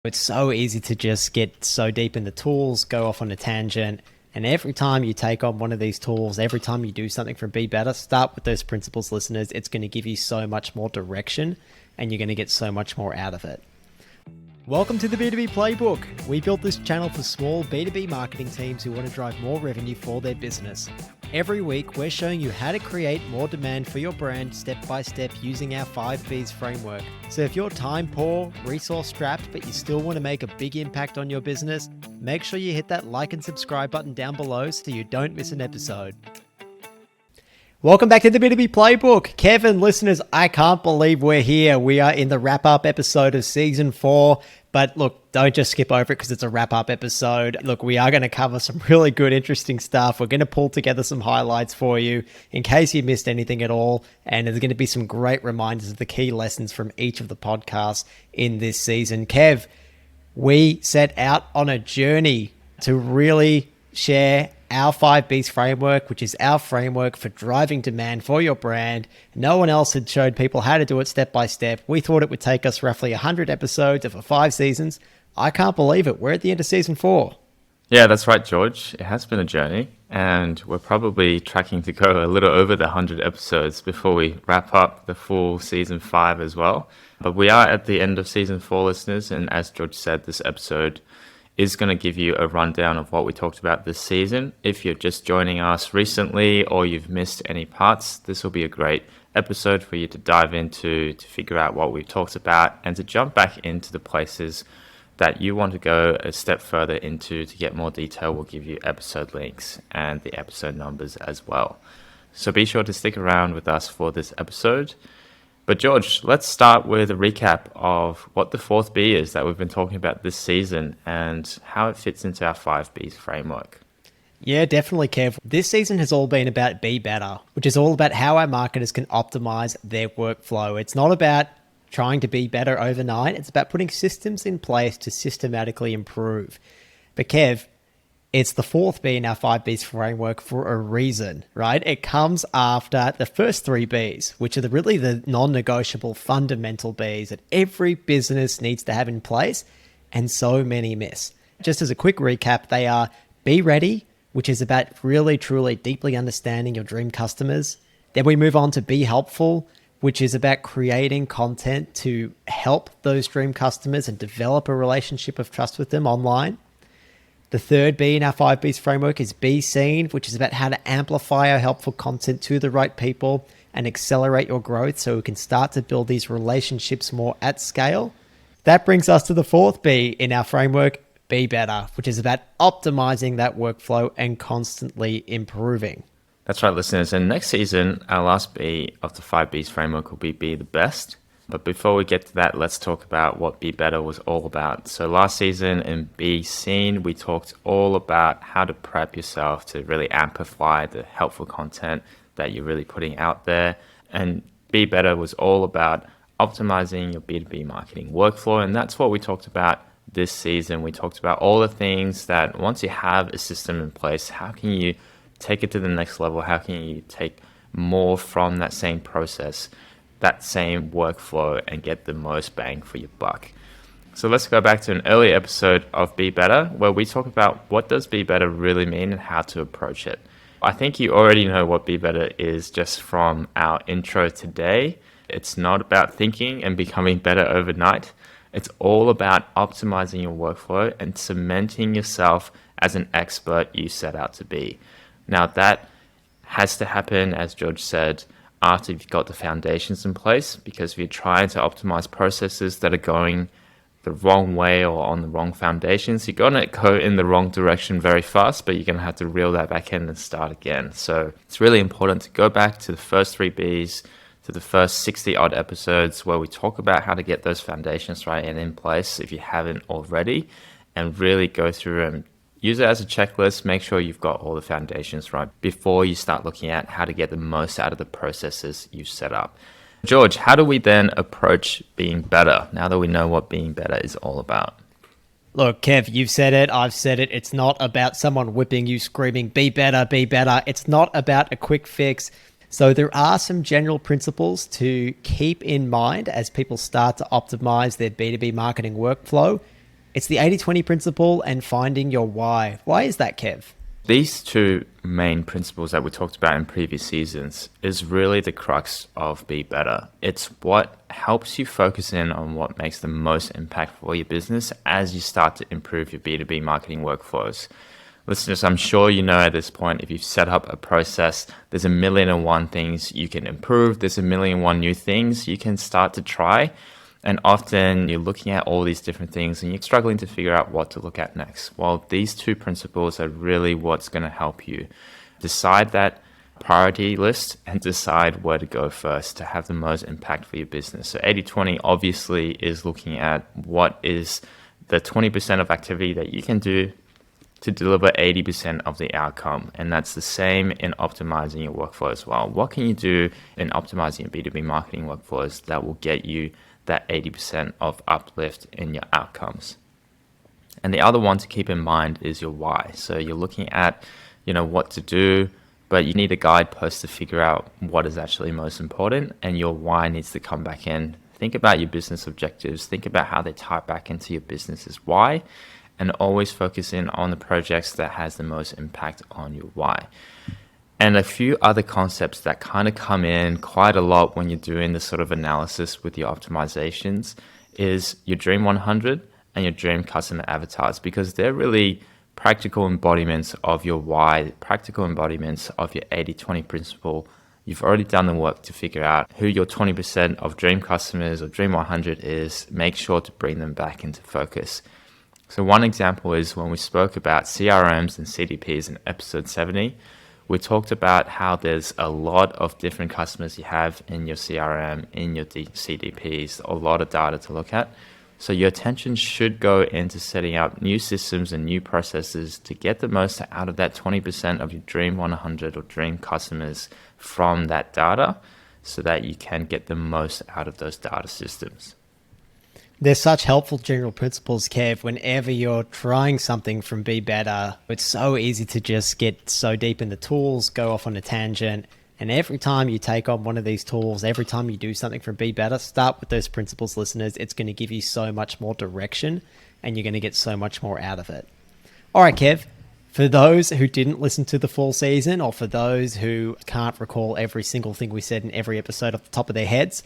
It's so easy to just get so deep in the tools, go off on a tangent. And every time you take on one of these tools, every time you do something for Be Better, start with those principles, listeners. It's going to give you so much more direction and you're going to get so much more out of it. Welcome to the B2B Playbook. We built this channel for small B2B marketing teams who want to drive more revenue for their business. Every week, we're showing you how to create more demand for your brand step by step using our 5Bs framework. So if you're time poor, resource strapped, but you still want to make a big impact on your business, make sure you hit that like and subscribe button down below so you don't miss an episode. Welcome back to the B2B Playbook. Kevin, listeners, I can't believe we're here. We are in the wrap-up episode of Season 4. But look, don't just skip over it because it's a wrap-up episode. Look, we are going to cover some really good, interesting stuff. We're going to pull together some highlights for you in case you missed anything at all. And there's going to be some great reminders of the key lessons from each of the podcasts in this season. Kev, we set out on a journey to really share our 5Bs framework, which is our framework for driving demand for your brand. No one else had showed people how to do it step by step. We thought it would take us roughly 100 episodes over 5 seasons. I can't believe it. We're at the end of season 4. Yeah, that's right, George. It has been a journey, and we're probably tracking to go a little over the 100 episodes before we wrap up the full season 5 as well. But we are at the end of season 4, listeners, and as George said, this episode is going to give you a rundown of what we talked about this season. If you're just joining us recently or you've missed any parts, this will be a great episode for you to dive into, to figure out what we've talked about, and to jump back into the places that you want to go a step further into to get more detail. We'll give you episode links and the episode numbers as well. So be sure to stick around with us for this episode. But George, let's start with a recap of what the 4th B is that we've been talking about this season and how it fits into our 5Bs framework. Yeah, definitely, Kev. This season has all been about Be Better, which is all about how our marketers can optimize their workflow. It's not about trying to be better overnight. It's about putting systems in place to systematically improve. But Kev, it's the 4th B in our 5Bs framework for a reason, right? It comes after the first 3 Bs, which are really the non-negotiable fundamental Bs that every business needs to have in place, and so many miss. Just as a quick recap, they are Be Ready, which is about really, truly, deeply understanding your dream customers. Then we move on to Be Helpful, which is about creating content to help those dream customers and develop a relationship of trust with them online. The 3rd B in our 5Bs framework is Be Seen, which is about how to amplify our helpful content to the right people and accelerate your growth so we can start to build these relationships more at scale. That brings us to the 4th B in our framework, Be Better, which is about optimizing that workflow and constantly improving. That's right, listeners. And next season, our last B of the 5Bs framework will be the best. But before we get to that, let's talk about what Be Better was all about. So last season in Be Seen, we talked all about how to prep yourself to really amplify the helpful content that you're really putting out there. And Be Better was all about optimizing your B2B marketing workflow. And that's what we talked about this season. We talked about all the things that once you have a system in place, how can you take it to the next level? How can you take more from that same process, that same workflow, and get the most bang for your buck? So let's go back to an earlier episode of Be Better, where we talk about what does Be Better really mean and how to approach it. I think you already know what Be Better is just from our intro today. It's not about thinking and becoming better overnight. It's all about optimizing your workflow and cementing yourself as an expert you set out to be. Now that has to happen, as George said, after you've got the foundations in place, because if you're trying to optimize processes that are going the wrong way or on the wrong foundations, you're going to go in the wrong direction very fast, but you're going to have to reel that back in and start again. So it's really important to go back to the first 3 Bs, to the first 60 odd episodes where we talk about how to get those foundations right and in place if you haven't already, and really go through and use it as a checklist. Make sure you've got all the foundations right before you start looking at how to get the most out of the processes you've set up. George, how do we then approach being better now that we know what being better is all about? Look, Kev, you've said it, I've said it. It's not about someone whipping you screaming, be better, be better. It's not about a quick fix. So there are some general principles to keep in mind as people start to optimize their B2B marketing workflow. It's the 80/20 principle and finding your why. Why is that, Kev? These two main principles that we talked about in previous seasons is really the crux of Be Better. It's what helps you focus in on what makes the most impact for your business as you start to improve your B2B marketing workflows. Listeners, I'm sure you know at this point, if you've set up a process, there's a million and one things you can improve. There's a million and one new things you can start to try. And often you're looking at all these different things and you're struggling to figure out what to look at next. Well, these two principles are really what's going to help you decide that priority list and decide where to go first to have the most impact for your business. So 80/20 obviously is looking at what is the 20% of activity that you can do to deliver 80% of the outcome. And that's the same in optimizing your workflow as well. What can you do in optimizing your B2B marketing workflows that will get you that 80% of uplift in your outcomes? And the other one to keep in mind is your why. So you're looking at, what to do, but you need a guidepost to figure out what is actually most important, and your why needs to come back in. Think about your business objectives. Think about how they tie back into your business's why, and always focus in on the projects that has the most impact on your why. And a few other concepts that kind of come in quite a lot when you're doing this sort of analysis with your optimizations is your Dream 100 and your Dream Customer Avatars, because they're really practical embodiments of your why, practical embodiments of your 80/20 principle. You've already done the work to figure out who your 20% of dream customers or Dream 100 is. Make sure to bring them back into focus. So one example is when we spoke about CRMs and CDPs in episode 70, we talked about how there's a lot of different customers you have in your CRM, in your CDPs, a lot of data to look at. So your attention should go into setting up new systems and new processes to get the most out of that 20% of your Dream 100 or dream customers from that data so that you can get the most out of those data systems. They're such helpful general principles, Kev. Whenever you're trying something from Be Better, it's so easy to just get so deep in the tools, go off on a tangent. And every time you take on one of these tools, every time you do something from Be Better, start with those principles, listeners. It's going to give you so much more direction and you're going to get so much more out of it. All right, Kev, for those who didn't listen to the full season, or for those who can't recall every single thing we said in every episode off the top of their heads,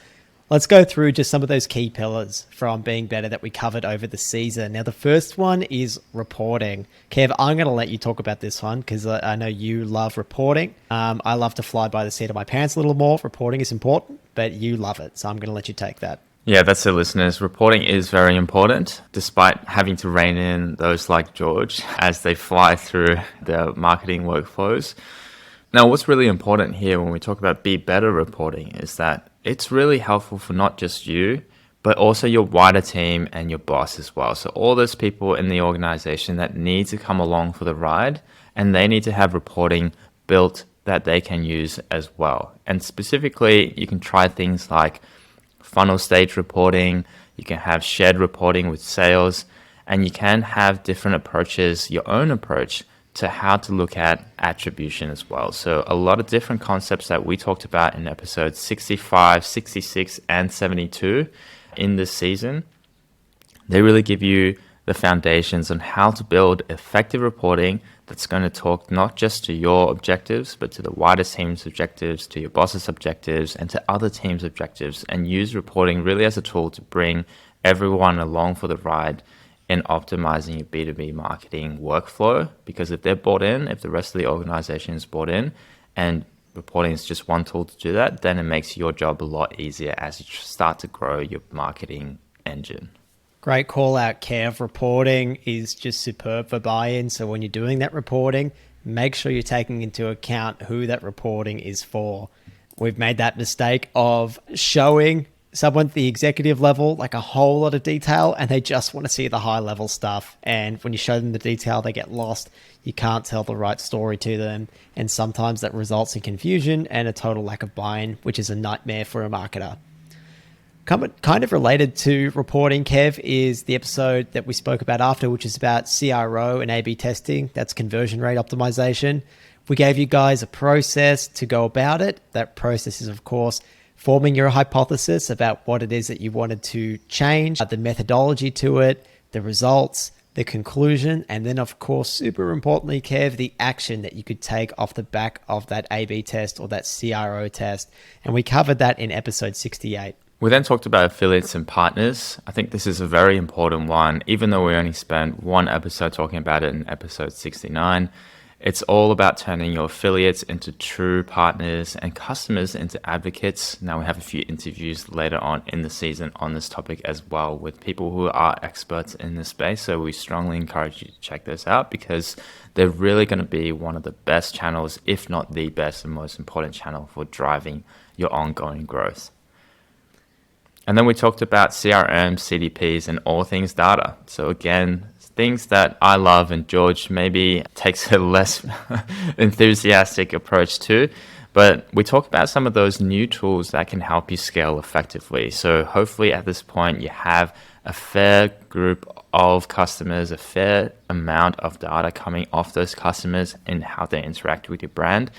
let's go through just some of those key pillars from Being Better that we covered over the season. Now, the first one is reporting. Kev, I'm going to let you talk about this one because I know you love reporting. I love to fly by the seat of my pants a little more. Reporting is important, but you love it. So I'm going to let you take that. Yeah, that's it, listeners. Reporting is very important, despite having to rein in those like George as they fly through their marketing workflows. Now, what's really important here when we talk about Be Better reporting is that it's really helpful for not just you, but also your wider team and your boss as well. So all those people in the organization that need to come along for the ride, and they need to have reporting built that they can use as well. And specifically, you can try things like funnel stage reporting, you can have shared reporting with sales, and you can have different approaches, your own approach, to how to look at attribution as well. So a lot of different concepts that we talked about in episodes 65, 66, and 72 in this season, they really give you the foundations on how to build effective reporting that's going to talk not just to your objectives, but to the wider team's objectives, to your boss's objectives, and to other teams' objectives, and use reporting really as a tool to bring everyone along for the ride in optimizing your B2B marketing workflow. Because if they're bought in, if the rest of the organization is bought in, and reporting is just one tool to do that, then it makes your job a lot easier as you start to grow your marketing engine. Great call out, Kev. Reporting is just superb for buy-in. So when you're doing that reporting, make sure you're taking into account who that reporting is for. We've made that mistake of showing someone at the executive level like a whole lot of detail, and they just want to see the high level stuff. And when you show them the detail, they get lost. You can't tell the right story to them. And sometimes that results in confusion and a total lack of buy-in, which is a nightmare for a marketer. Kind of related to reporting, Kev, is the episode that we spoke about after, which is about CRO and A/B testing. That's conversion rate optimization. We gave you guys a process to go about it. That process is, of course, forming your hypothesis about what it is that you wanted to change, the methodology to it, the results, the conclusion, and then of course, super importantly, Kev, the action that you could take off the back of that A/B test or that CRO test. And we covered that in episode 68. We then talked about affiliates and partners. I think this is a very important one, even though we only spent one episode talking about it in episode 69. It's all about turning your affiliates into true partners and customers into advocates. Now, we have a few interviews later on in the season on this topic as well with people who are experts in this space. So we strongly encourage you to check those out because they're really going to be one of the best channels, if not the best and most important channel for driving your ongoing growth. And then we talked about CRM, CDPs, and all things data. So again, things that I love and George maybe takes a less enthusiastic approach to. But we talk about some of those new tools that can help you scale effectively. So hopefully at this point you have a fair group of customers, a fair amount of data coming off those customers and how they interact with your brand.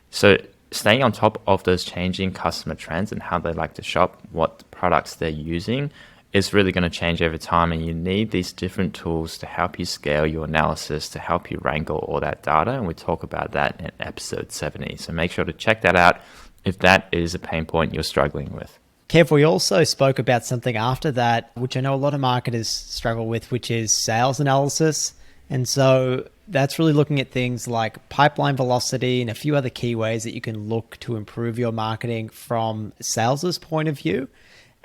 So staying on top of those changing customer trends and how they like to shop, what products they're using is really going to change over time, and you need these different tools to help you scale your analysis, to help you wrangle all that data, and we talk about that in episode 70. So make sure to check that out if that is a pain point you're struggling with. Kev, we also spoke about something after that, which I know a lot of marketers struggle with, which is sales analysis. And so that's really looking at things like pipeline velocity and a few other key ways that you can look to improve your marketing from sales's point of view.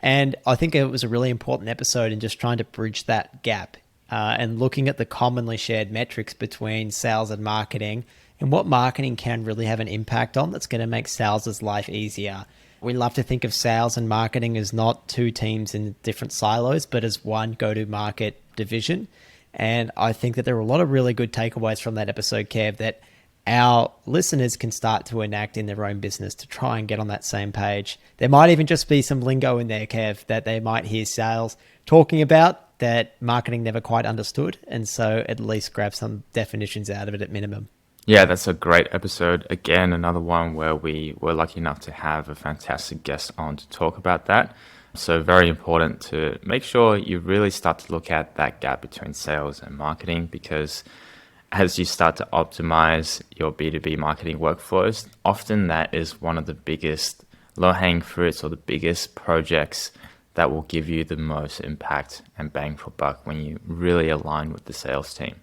And I think it was a really important episode in just trying to bridge that gap and looking at the commonly shared metrics between sales and marketing and what marketing can really have an impact on that's going to make sales' life easier. We love to think of sales and marketing as not two teams in different silos, but as one go-to-market division. And I think that there are a lot of really good takeaways from that episode, Kev, that our listeners can start to enact in their own business to try and get on that same page. There might even just be some lingo in there, Kev, that they might hear sales talking about that marketing never quite understood. And so at least grab some definitions out of it at minimum. Yeah, that's a great episode. Again, another one where we were lucky enough to have a fantastic guest on to talk about that. So very important to make sure you really start to look at that gap between sales and marketing, because as you start to optimize your B2B marketing workflows, often that is one of the biggest low-hanging fruits or the biggest projects that will give you the most impact and bang for buck when you really align with the sales team.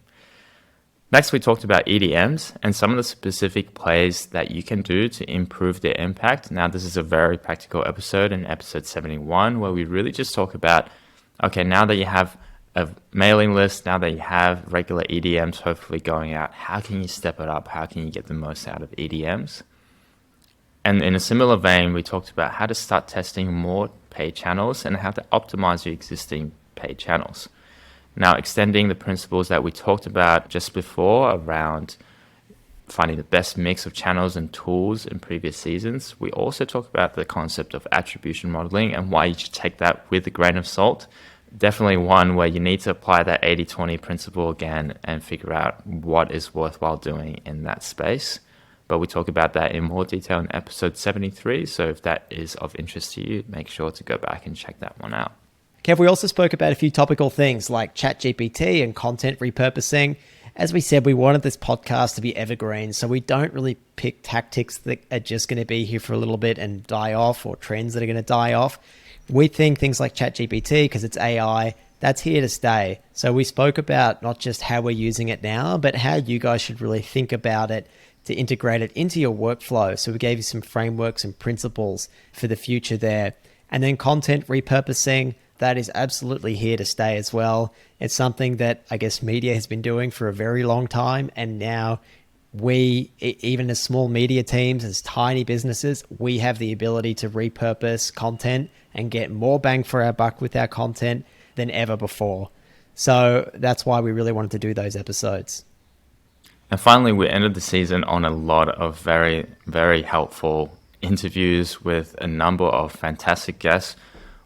Next, we talked about EDMs and some of the specific plays that you can do to improve their impact. Now, this is a very practical episode in episode 71 where we really just talk about, okay, now that you have a mailing list, now that you have regular EDMs hopefully going out, how can you step it up? How can you get the most out of EDMs? And in a similar vein, we talked about how to start testing more paid channels and how to optimize your existing paid channels. Now, extending the principles that we talked about just before around finding the best mix of channels and tools in previous seasons, we also talk about the concept of attribution modeling and why you should take that with a grain of salt. Definitely one where you need to apply that 80-20 principle again and figure out what is worthwhile doing in that space. But we talk about that in more detail in episode 73. So if that is of interest to you, make sure to go back and check that one out. Kev, we also spoke about a few topical things like ChatGPT and content repurposing. As we said, we wanted this podcast to be evergreen, so we don't really pick tactics that are just going to be here for a little bit and die off, or trends that are going to die off. We think things like ChatGPT, because it's AI, that's here to stay. So we spoke about not just how we're using it now, but how you guys should really think about it to integrate it into your workflow. So we gave you some frameworks and principles for the future there. And then content repurposing, that is absolutely here to stay as well. It's something that I guess media has been doing for a very long time. And now we, even as small media teams, as tiny businesses, we have the ability to repurpose content and get more bang for our buck with our content than ever before. So that's why we really wanted to do those episodes. And finally, we ended the season on a lot of very, very helpful interviews with a number of fantastic guests.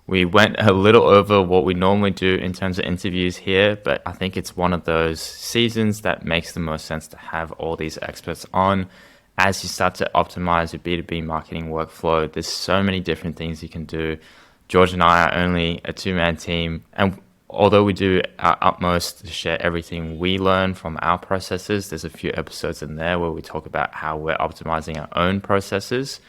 We went a little over what we normally do in terms of interviews here, but I think it's one of those seasons that makes the most sense to have all these experts on. As you start to optimize your B2B marketing workflow, there's so many different things you can do. George and I are only a two-man team, and although we do our utmost to share everything we learn from our processes, there's a few episodes in there where we talk about how we're optimizing our own processes.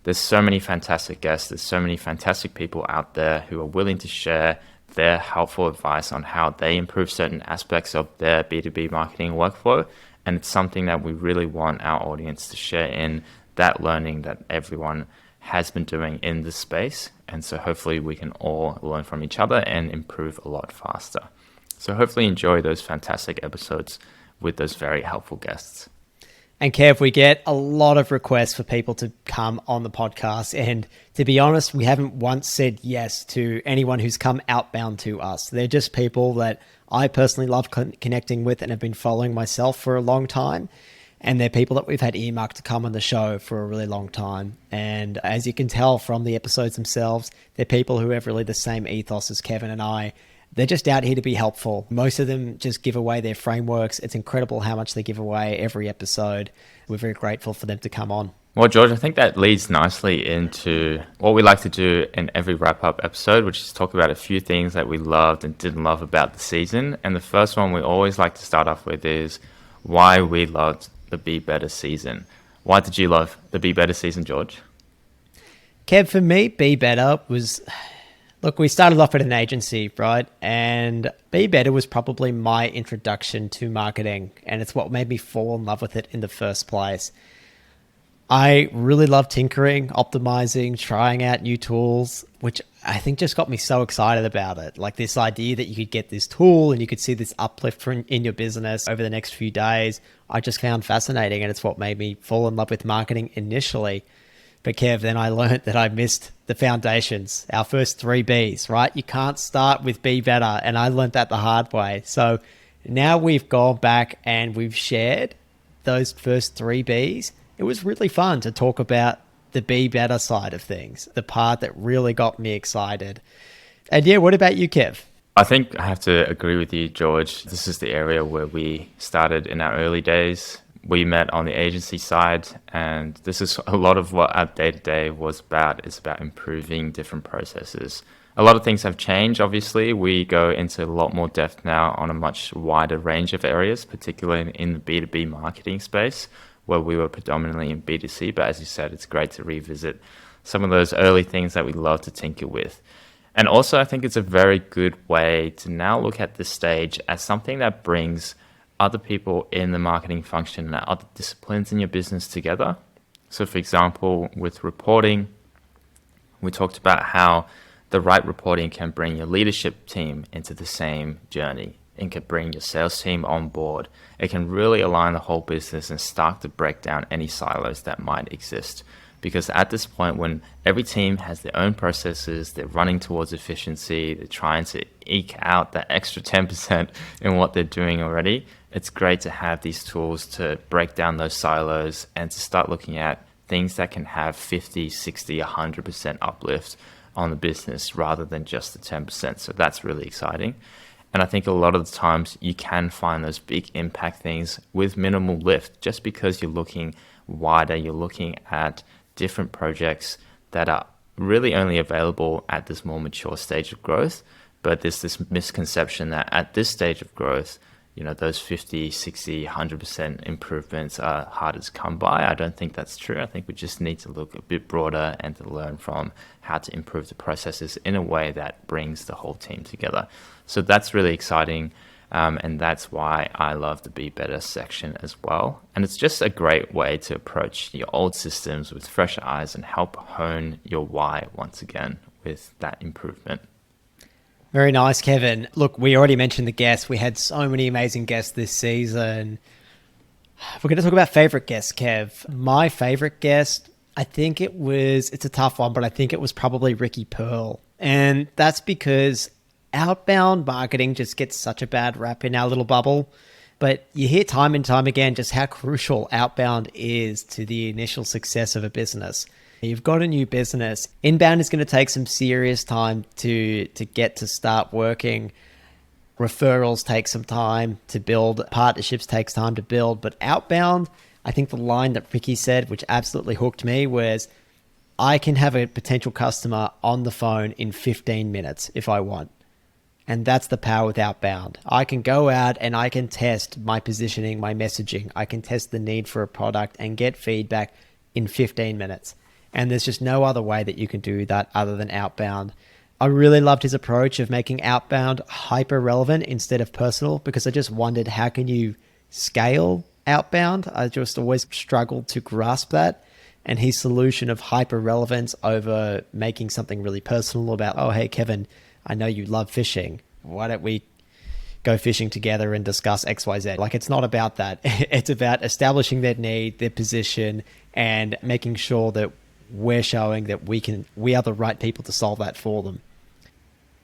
There's so many fantastic guests. There's so many fantastic people out there who are willing to share their helpful advice on how they improve certain aspects of their B2B marketing workflow. And it's something that we really want our audience to share in that learning that everyone has been doing in this space. And so hopefully we can all learn from each other and improve a lot faster. So hopefully enjoy those fantastic episodes with those very helpful guests. And Kev, we get a lot of requests for people to come on the podcast. And to be honest, we haven't once said yes to anyone who's come outbound to us. They're just people that I personally love connecting with and have been following myself for a long time. And they're people that we've had earmarked to come on the show for a really long time. And as you can tell from the episodes themselves, they're people who have really the same ethos as Kevin and I. They're just out here to be helpful. Most of them just give away their frameworks. It's incredible how much they give away every episode. We're very grateful for them to come on. Well, George, I think that leads nicely into what we like to do in every wrap-up episode, which is talk about a few things that we loved and didn't love about the season. And the first one we always like to start off with is why we loved the Be Better season. Why did you love the Be Better season, George? Kev, for me, Be Better was... Look, we started off at an agency, right? And Be Better was probably my introduction to marketing. And it's what made me fall in love with it in the first place. I really love tinkering, optimizing, trying out new tools, which I think just got me so excited about it. Like this idea that you could get this tool and you could see this uplift in your business over the next few days, I just found fascinating. And it's what made me fall in love with marketing initially. But Kev, then I learned that I missed the foundations, our first 3 Bs, right? You can't start with Be Better. And I learned that the hard way. So now we've gone back and we've shared those first 3 Bs. It was really fun to talk about the Be Better side of things, the part that really got me excited. And yeah, what about you, Kev? I think I have to agree with you, George. This is the area where we started in our early days. We met on the agency side, and this is a lot of what our day-to-day was about. It's about improving different processes. A lot of things have changed, obviously. We go into a lot more depth now on a much wider range of areas, particularly in the B2B marketing space, where we were predominantly in B2C. But as you said, it's great to revisit some of those early things that we love to tinker with. And also, I think it's a very good way to now look at this stage as something that brings other people in the marketing function and other disciplines in your business together. So for example, with reporting, we talked about how the right reporting can bring your leadership team into the same journey. It can bring your sales team on board. It can really align the whole business and start to break down any silos that might exist. Because at this point, when every team has their own processes, they're running towards efficiency, they're trying to eke out that extra 10% in what they're doing already, it's great to have these tools to break down those silos and to start looking at things that can have 50, 60, 100% uplift on the business rather than just the 10%. So that's really exciting. And I think a lot of the times you can find those big impact things with minimal lift just because you're looking wider, you're looking at different projects that are really only available at this more mature stage of growth. But there's this misconception that at this stage of growth, you know, those 50, 60, 100% improvements are harder to come by. I don't think that's true. I think we just need to look a bit broader and to learn from how to improve the processes in a way that brings the whole team together. So that's really exciting. And that's why I love the Be Better section as well. And it's just a great way to approach your old systems with fresh eyes and help hone your why once again with that improvement. Very nice, Kevin. Look, we already mentioned the guests. We had so many amazing guests this season. We're going to talk about favorite guests, Kev. My favorite guest, I think it's a tough one, but I think it was probably Ricky Pearl. And that's because outbound marketing just gets such a bad rap in our little bubble. But you hear time and time again just how crucial outbound is to the initial success of a business. You've got a new business. Inbound is going to take some serious time to get to start working. Referrals take some time to build. Partnerships takes time to build. But outbound, I think the line that Ricky said, which absolutely hooked me, was I can have a potential customer on the phone in 15 minutes if I want. And that's the power with outbound. I can go out and I can test my positioning, my messaging. I can test the need for a product and get feedback in 15 minutes. And there's just no other way that you can do that other than outbound. I really loved his approach of making outbound hyper relevant instead of personal, because I just wondered, how can you scale outbound? I just always struggled to grasp that. And his solution of hyper relevance over making something really personal about, oh, hey, Kevin, I know you love fishing. Why don't we go fishing together and discuss XYZ? Like, it's not about that. It's about establishing their need, their position, and making sure that we're showing that we are the right people to solve that for them.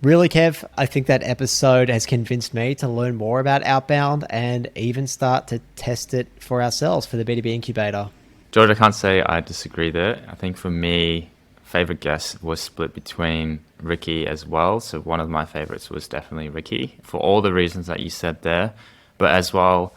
Really, Kev, I think that episode has convinced me to learn more about outbound and even start to test it for ourselves for the B2B incubator. George, I can't say I disagree there. I think for me, favorite guest was split between Ricky as well. So one of my favorites was definitely Ricky for all the reasons that you said there. But as well,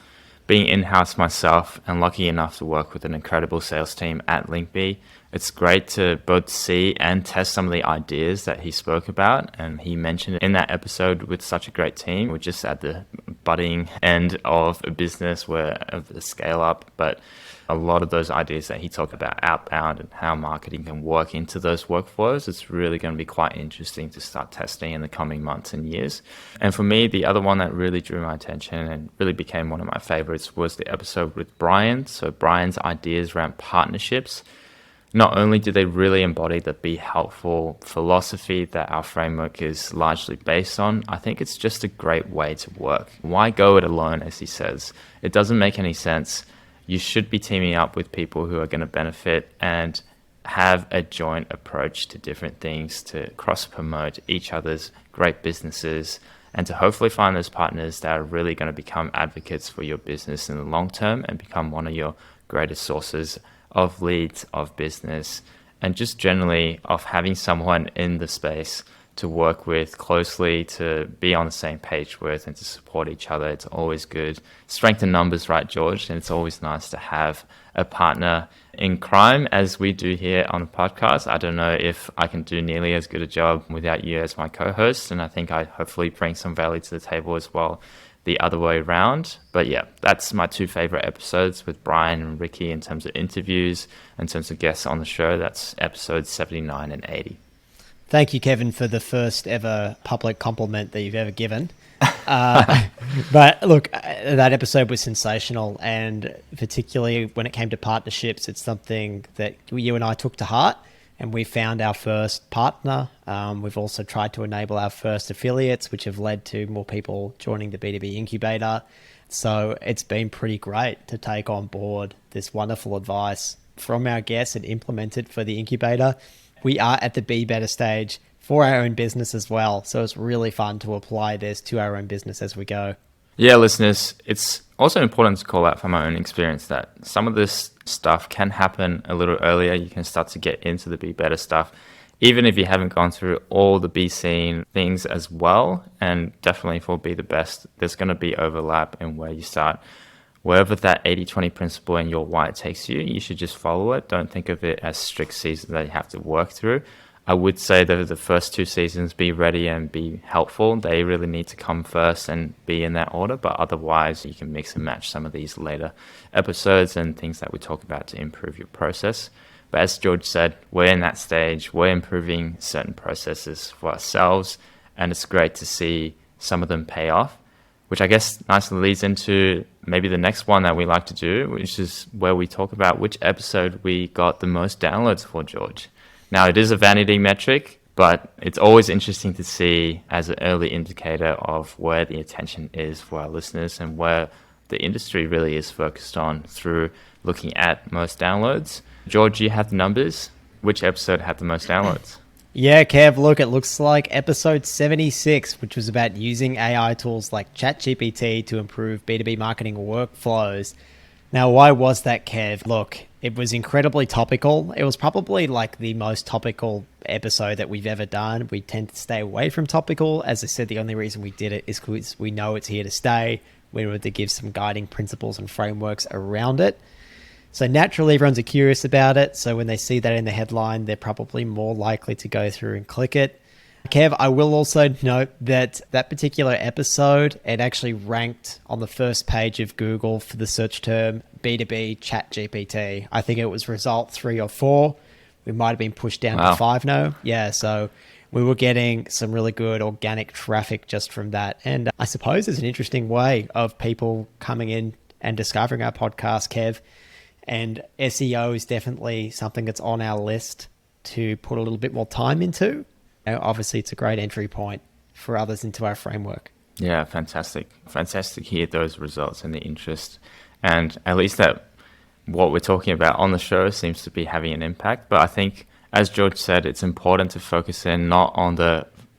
being in-house myself and lucky enough to work with an incredible sales team at Linkbee, it's great to both see and test some of the ideas that he spoke about. And he mentioned in that episode, with such a great team, we're just at the budding end of a business of the scale up. But a lot of those ideas that he talked about outbound and how marketing can work into those workflows, it's really going to be quite interesting to start testing in the coming months and years. And for me, the other one that really drew my attention and really became one of my favorites was the episode with Brian. So Brian's ideas around partnerships. Not only do they really embody the Be Helpful philosophy that our framework is largely based on, I think it's just a great way to work. Why go it alone, as he says? It doesn't make any sense. You should be teaming up with people who are going to benefit and have a joint approach to different things to cross-promote each other's great businesses and to hopefully find those partners that are really going to become advocates for your business in the long term and become one of your greatest sources of leads, of business, and just generally of having someone in the space to work with closely, to be on the same page with, and to support each other. It's always good. Strength in numbers, right, George? And it's always nice to have a partner in crime, as we do here on the podcast. I don't know if I can do nearly as good a job without you as my co-host, and I think I hopefully bring some value to the table as well the other way around. But yeah, that's my two favorite episodes with Brian and Ricky in terms of interviews, in terms of guests on the show. That's episodes 79 and 80. Thank you, Kevin, for the first ever public compliment that you've ever given. But look, that episode was sensational, and particularly when it came to partnerships, it's something that you and I took to heart, and we found our first partner. We've also tried to enable our first affiliates, which have led to more people joining the B2B incubator. So it's been pretty great to take on board this wonderful advice from our guests and implement it for the incubator. We are at the Be Better stage for our own business as well. So it's really fun to apply this to our own business as we go. Yeah, listeners, it's also important to call out from my own experience that some of this stuff can happen a little earlier. You can start to get into the Be Better stuff, even if you haven't gone through all the Be Seen things as well. And definitely for Be the Best, there's going to be overlap in where you start. Wherever that 80-20 principle in your why takes you, you should just follow it. Don't think of it as strict seasons that you have to work through. I would say that the first two seasons, Be Ready and Be Helpful, they really need to come first and be in that order. But otherwise, you can mix and match some of these later episodes and things that we talk about to improve your process. But as George said, we're in that stage. We're improving certain processes for ourselves. And it's great to see some of them pay off, which I guess nicely leads into maybe the next one that we like to do, which is where we talk about which episode we got the most downloads for, George. Now, it is a vanity metric, but it's always interesting to see as an early indicator of where the attention is for our listeners and where the industry really is focused on through looking at most downloads. George, you have the numbers. Which episode had the most downloads? Yeah, Kev, look, it looks like episode 76, which was about using AI tools like ChatGPT to improve B2B marketing workflows. Now, why was that, Kev? Look, it was incredibly topical. It was probably like the most topical episode that we've ever done. We tend to stay away from topical. As I said, the only reason we did it is because we know it's here to stay. We wanted to give some guiding principles and frameworks around it. So naturally, everyone's curious about it. So when they see that in the headline, they're probably more likely to go through and click it. Kev, I will also note that that particular episode, it actually ranked on the first page of Google for the search term B2B Chat GPT. I think it was result 3 or 4. We might have been pushed down to Wow. 5 now. Yeah, so we were getting some really good organic traffic just from that. And I suppose it's an interesting way of people coming in and discovering our podcast, Kev. And SEO is definitely something that's on our list to put a little bit more time into. Obviously, it's a great entry point for others into our framework. Yeah, fantastic. Fantastic to hear those results and the interest. And at least that what we're talking about on the show seems to be having an impact. But I think, as George said, it's important to focus in not on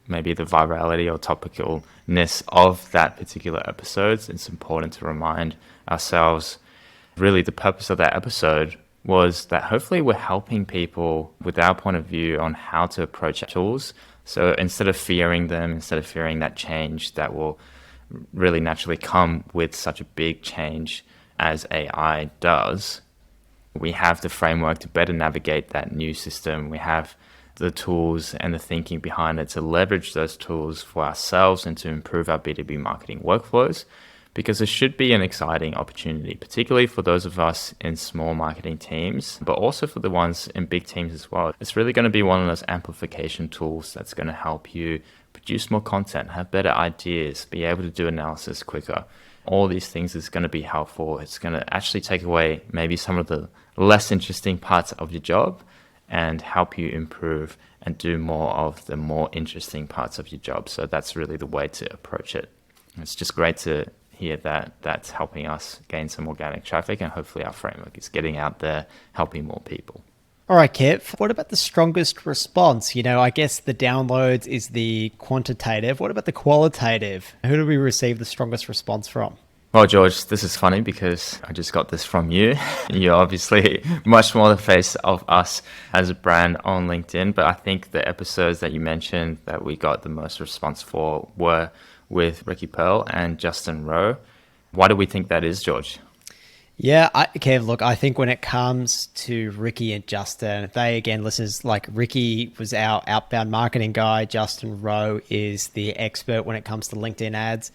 maybe the virality or topicalness of that particular episode. It's important to remind ourselves, really the purpose of that episode was that hopefully we're helping people with our point of view on how to approach tools. So instead of fearing them, instead of fearing that change that will really naturally come with such a big change as AI does, we have the framework to better navigate that new system. We have the tools and the thinking behind it to leverage those tools for ourselves and to improve our B2B marketing workflows, because it should be an exciting opportunity, particularly for those of us in small marketing teams, but also for the ones in big teams as well. It's really going to be one of those amplification tools that's going to help you produce more content, have better ideas, be able to do analysis quicker. All these things is going to be helpful. It's going to actually take away maybe some of the less interesting parts of your job and help you improve and do more of the more interesting parts of your job. So that's really the way to approach it. It's just great to hear that that's helping us gain some organic traffic, and hopefully our framework is getting out there, helping more people. All right, Kev, what about the strongest response? I guess the downloads is the quantitative. What about the qualitative? Who do we receive the strongest response from? Well, George, this is funny because I just got this from you. You're obviously much more the face of us as a brand on LinkedIn, but I think the episodes that you mentioned that we got the most response for were with Ricky Pearl and Justin Rowe. Why do we think that is, George? Yeah, Kev, look, I think when it comes to Ricky and Justin, they, again, listeners, like Ricky was our outbound marketing guy. Justin Rowe is the expert when it comes to LinkedIn ads.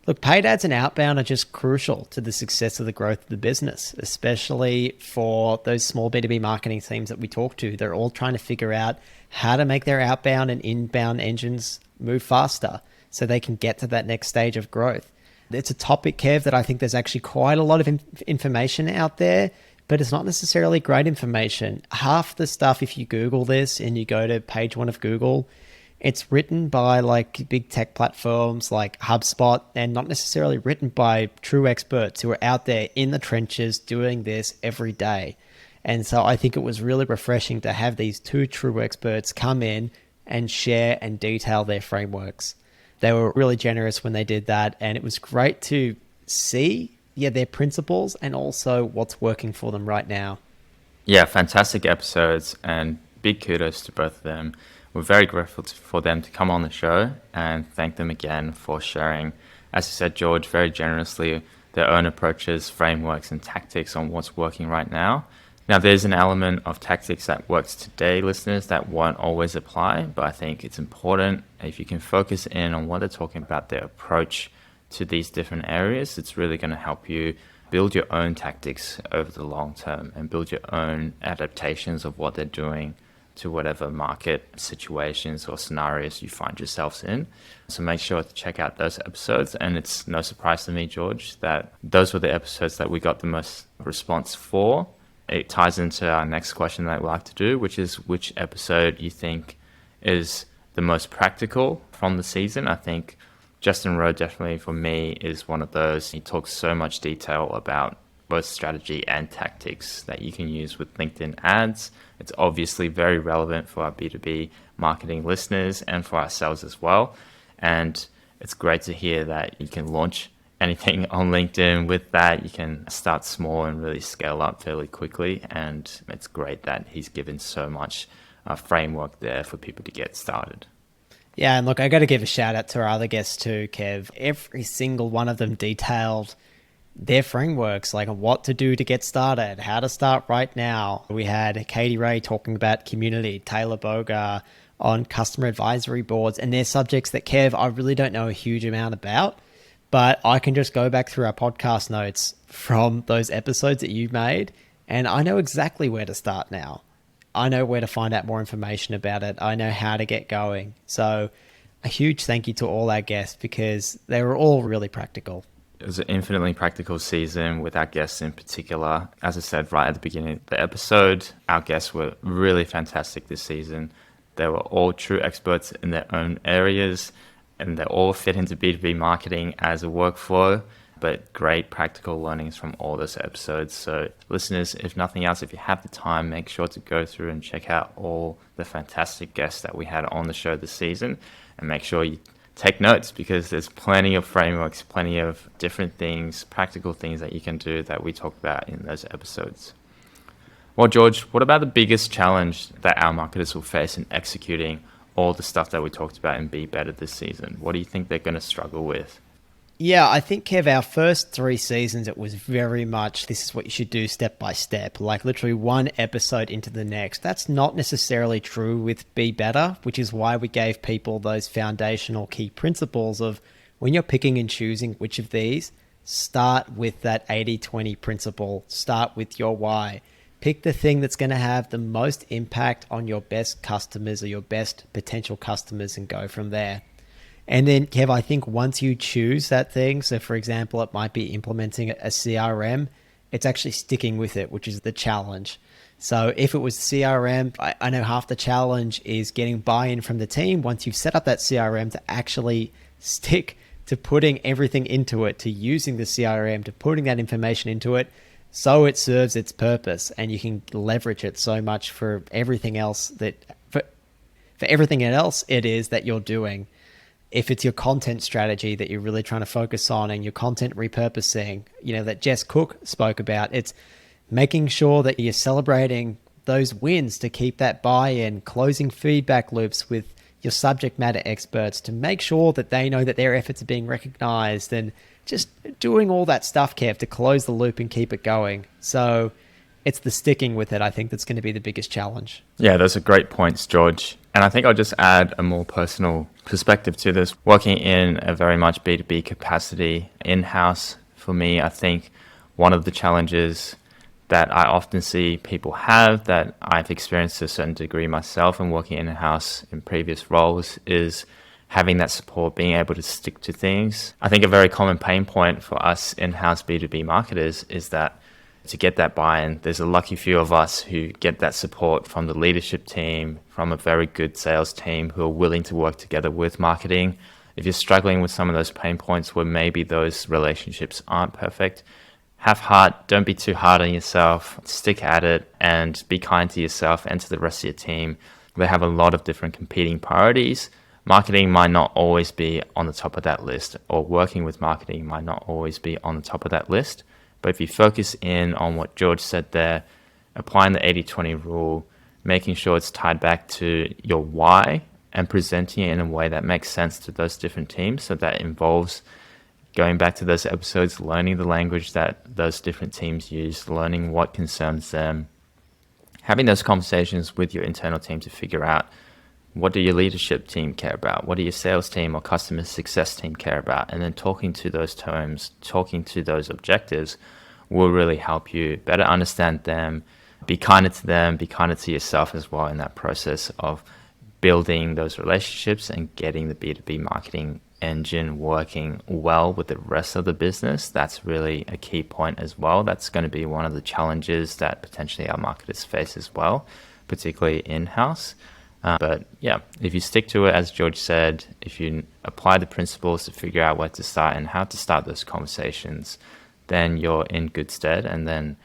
Look, paid ads and outbound are just crucial to the success of the growth of the business, especially for those small B2B marketing teams that we talk to. They're all trying to figure out how to make their outbound and inbound engines move faster so they can get to that next stage of growth. It's a topic, Kev, that I think there's actually quite a lot of information out there, but it's not necessarily great information. Half the stuff, if you Google this and you go to page 1 of Google, it's written by like big tech platforms like HubSpot and not necessarily written by true experts who are out there in the trenches doing this every day. And so I think it was really refreshing to have these 2 true experts come in and share and detail their frameworks. They were really generous when they did that, and it was great to see their principles and also what's working for them right now. Yeah, fantastic episodes, and big kudos to both of them. We're very grateful for them to come on the show, and thank them again for sharing, as you said, George, very generously their own approaches, frameworks, and tactics on what's working right now. Now, there's an element of tactics that works today, listeners, that won't always apply, but I think it's important if you can focus in on what they're talking about, their approach to these different areas. It's really going to help you build your own tactics over the long term and build your own adaptations of what they're doing to whatever market situations or scenarios you find yourselves in. So make sure to check out those episodes. And it's no surprise to me, George, that those were the episodes that we got the most response for. It ties into our next question that we like to do, which is which episode you think is the most practical from the season. I think Justin Rowe definitely for me is one of those. He talks so much detail about both strategy and tactics that you can use with LinkedIn ads. It's obviously very relevant for our B2B marketing listeners and for ourselves as well. And it's great to hear that you can launch anything on LinkedIn with that. You can start small and really scale up fairly quickly. And it's great that he's given so much framework there for people to get started. Yeah, and look, I got to give a shout out to our other guests too, Kev. Every single one of them detailed their frameworks, like what to do to get started, how to start right now. We had Katie Ray talking about community, Taylor Bogar on customer advisory boards, and they're subjects that, Kev, I really don't know a huge amount about, but I can just go back through our podcast notes from those episodes that you made, and I know exactly where to start now. I know where to find out more information about it. I know how to get going. So a huge thank you to all our guests, because they were all really practical. It was an infinitely practical season with our guests in particular. As I said right at the beginning of the episode, our guests were really fantastic this season. They were all true experts in their own areas, and they all fit into B2B marketing as a workflow, but great practical learnings from all those episodes. So listeners, if nothing else, if you have the time, make sure to go through and check out all the fantastic guests that we had on the show this season, and make sure you take notes, because there's plenty of frameworks, plenty of different things, practical things that you can do that we talk about in those episodes. Well, George, what about the biggest challenge that our marketers will face in executing all the stuff that we talked about in Be Better this season? What do you think they're going to struggle with? Yeah, I think, Kev, our first 3 seasons, it was very much, this is what you should do step by step, like literally one episode into the next. That's not necessarily true with Be Better, which is why we gave people those foundational key principles of, when you're picking and choosing which of these, start with that 80-20 principle, start with your why. Pick the thing that's going to have the most impact on your best customers or your best potential customers, and go from there. And then, Kev, I think once you choose that thing, so for example, it might be implementing a CRM, it's actually sticking with it, which is the challenge. So if it was CRM, I know half the challenge is getting buy-in from the team once you've set up that CRM to actually stick to putting everything into it, to using the CRM, to putting that information into it, so it serves its purpose, and you can leverage it so much for everything else for everything else it is that you're doing. If it's your content strategy that you're really trying to focus on, and your content repurposing, that Jess Cook spoke about, it's making sure that you're celebrating those wins to keep that buy-in, closing feedback loops with your subject matter experts to make sure that they know that their efforts are being recognized, and just doing all that stuff, Kev, to close the loop and keep it going. So it's the sticking with it, I think, that's going to be the biggest challenge. Yeah, those are great points, George. And I think I'll just add a more personal perspective to this. Working in a very much B2B capacity in-house, for me, I think one of the challenges that I often see people have, that I've experienced to a certain degree myself and working in-house in previous roles, is having that support, being able to stick to things. I think a very common pain point for us in-house B2B marketers is that to get that buy-in, there's a lucky few of us who get that support from the leadership team, from a very good sales team who are willing to work together with marketing. If you're struggling with some of those pain points where maybe those relationships aren't perfect, have heart, don't be too hard on yourself, stick at it, and be kind to yourself and to the rest of your team. They have a lot of different competing priorities. Marketing might not always be on the top of that list, or working with marketing might not always be on the top of that list. But if you focus in on what George said there, applying the 80-20 rule, making sure it's tied back to your why, and presenting it in a way that makes sense to those different teams. So that involves going back to those episodes, learning the language that those different teams use, learning what concerns them, having those conversations with your internal team to figure out, what do your leadership team care about? What do your sales team or customer success team care about? And then talking to those terms, talking to those objectives will really help you better understand them, be kinder to them, be kinder to yourself as well in that process of building those relationships and getting the B2B marketing engine working well with the rest of the business. That's really a key point as well. That's going to be one of the challenges that potentially our marketers face as well, particularly in-house. But yeah, if you stick to it, as George said, if you apply the principles to figure out where to start and how to start those conversations, then you're in good stead. And then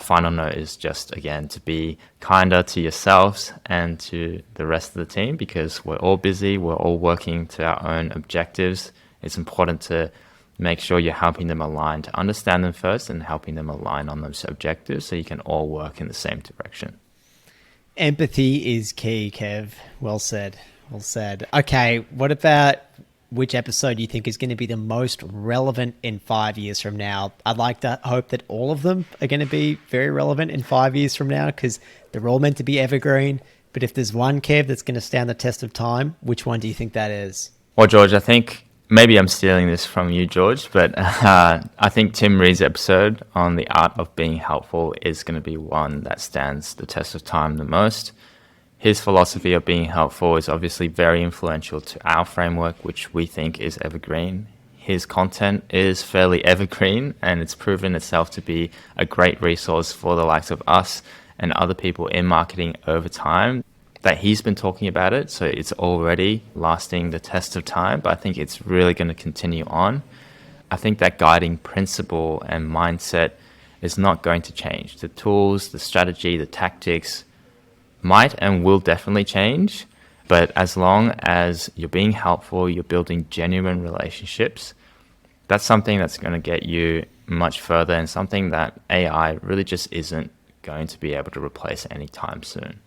final note is just, again, to be kinder to yourselves and to the rest of the team, because we're all busy, we're all working to our own objectives. It's important to make sure you're helping them align, to understand them first and helping them align on those objectives so you can all work in the same direction. Empathy is key, Kev. Well said. Well said. Okay, what about which episode you think is going to be the most relevant in 5 years from now? I'd like to hope that all of them are going to be very relevant in 5 years from now, because they're all meant to be evergreen. But if there's one, Kev, that's going to stand the test of time, which one do you think that is? Well, George, I think maybe I'm stealing this from you, George, but I think Tim Reed's episode on the art of being helpful is going to be one that stands the test of time the most. His philosophy of being helpful is obviously very influential to our framework, which we think is evergreen. His content is fairly evergreen, and it's proven itself to be a great resource for the likes of us and other people in marketing over time, that he's been talking about it. So it's already lasting the test of time, but I think it's really going to continue on. I think that guiding principle and mindset is not going to change. The tools, the strategy, the tactics might and will definitely change, but as long as you're being helpful, you're building genuine relationships, that's something that's going to get you much further, and something that AI really just isn't going to be able to replace anytime soon.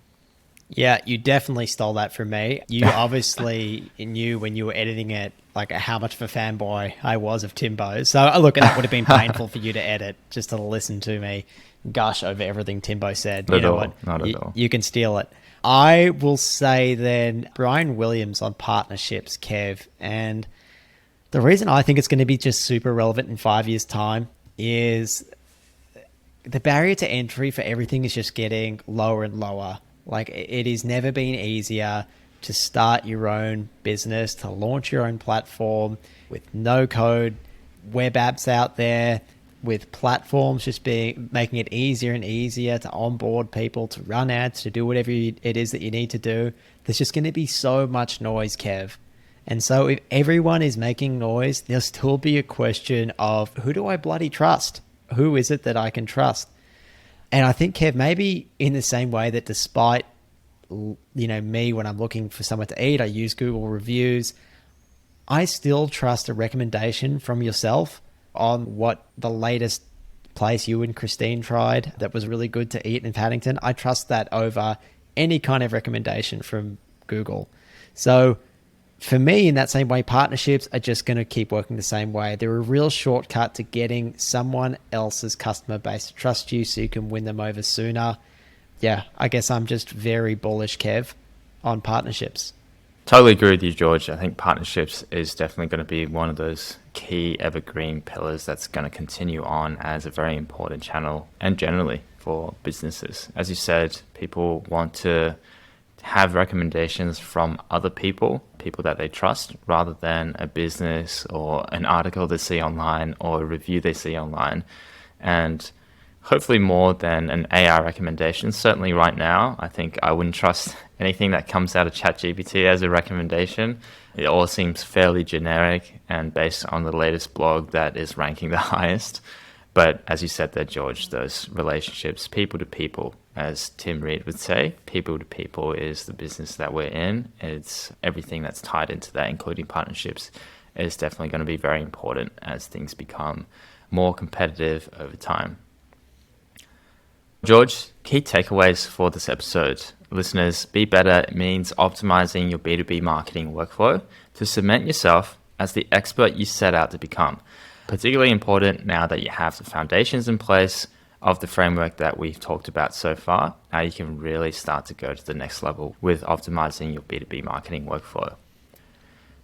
Yeah, you definitely stole that from me. You obviously knew when you were editing it, like how much of a fanboy I was of Timbo. So look, that would have been painful for you to edit, just to listen to me gush over everything Timbo said. Not you know at all. what? Not at all. You can steal it. I will say then Brian Williams on partnerships, Kev. And the reason I think it's going to be just super relevant in 5 years' time is the barrier to entry for everything is just getting lower and lower. Like, it has never been easier to start your own business, to launch your own platform with no code, web apps out there, with platforms just making it easier and easier to onboard people, to run ads, to do whatever it is that you need to do. There's just going to be so much noise, Kev. And so if everyone is making noise, there'll still be a question of, who do I bloody trust? Who is it that I can trust? And I think, Kev, maybe in the same way that despite, me, when I'm looking for somewhere to eat, I use Google reviews, I still trust a recommendation from yourself on what the latest place you and Christine tried that was really good to eat in Paddington. I trust that over any kind of recommendation from Google. So for me, in that same way, partnerships are just going to keep working the same way. They're a real shortcut to getting someone else's customer base to trust you so you can win them over sooner. Yeah, I guess I'm just very bullish, Kev, on partnerships. Totally agree with you, George. I think partnerships is definitely going to be one of those key evergreen pillars that's going to continue on as a very important channel, and generally for businesses. As you said, people want to have recommendations from other people that they trust, rather than a business or an article they see online or a review they see online. And hopefully more than an AI recommendation. Certainly right now, I think I wouldn't trust anything that comes out of ChatGPT as a recommendation. It all seems fairly generic and based on the latest blog that is ranking the highest. But as you said there, George, those relationships, people to people, as Tim Reed would say, people to people is the business that we're in. It's everything that's tied into that, including partnerships, is definitely going to be very important as things become more competitive over time. George, key takeaways for this episode. Listeners, be better means optimizing your B2B marketing workflow to cement yourself as the expert you set out to become. Particularly important now that you have the foundations in place of the framework that we've talked about so far. Now you can really start to go to the next level with optimizing your B2B marketing workflow.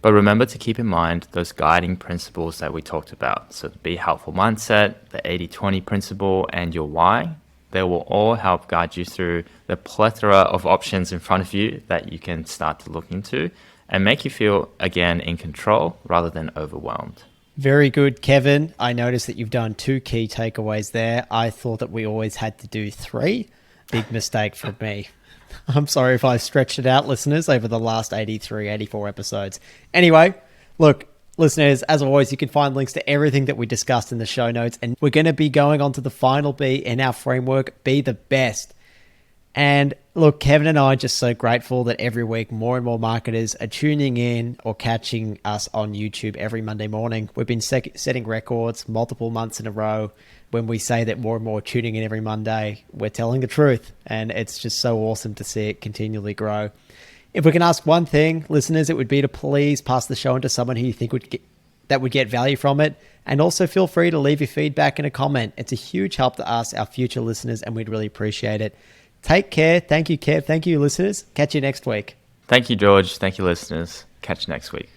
But remember to keep in mind those guiding principles that we talked about. So the Be Helpful mindset, the 80-20 principle, and your why. They will all help guide you through the plethora of options in front of you that you can start to look into and make you feel, again, in control rather than overwhelmed. Very good, Kevin. I noticed that you've done 2 key takeaways there. I thought that we always had to do 3. Big mistake from me. I'm sorry if I stretched it out, listeners, over the last 83, 84 episodes. Anyway, look, listeners, as always, you can find links to everything that we discussed in the show notes. And we're going to be going on to the final B in our framework, Be the Best. And look, Kevin and I are just so grateful that every week more and more marketers are tuning in or catching us on YouTube every Monday morning. We've been setting records multiple months in a row. When we say that more and more are tuning in every Monday, we're telling the truth. And it's just so awesome to see it continually grow. If we can ask one thing, listeners, it would be to please pass the show on to someone who you think would get value from it. And also feel free to leave your feedback in a comment. It's a huge help to us, our future listeners, and we'd really appreciate it. Take care. Thank you, Kev. Thank you, listeners. Catch you next week. Thank you, George. Thank you, listeners. Catch you next week.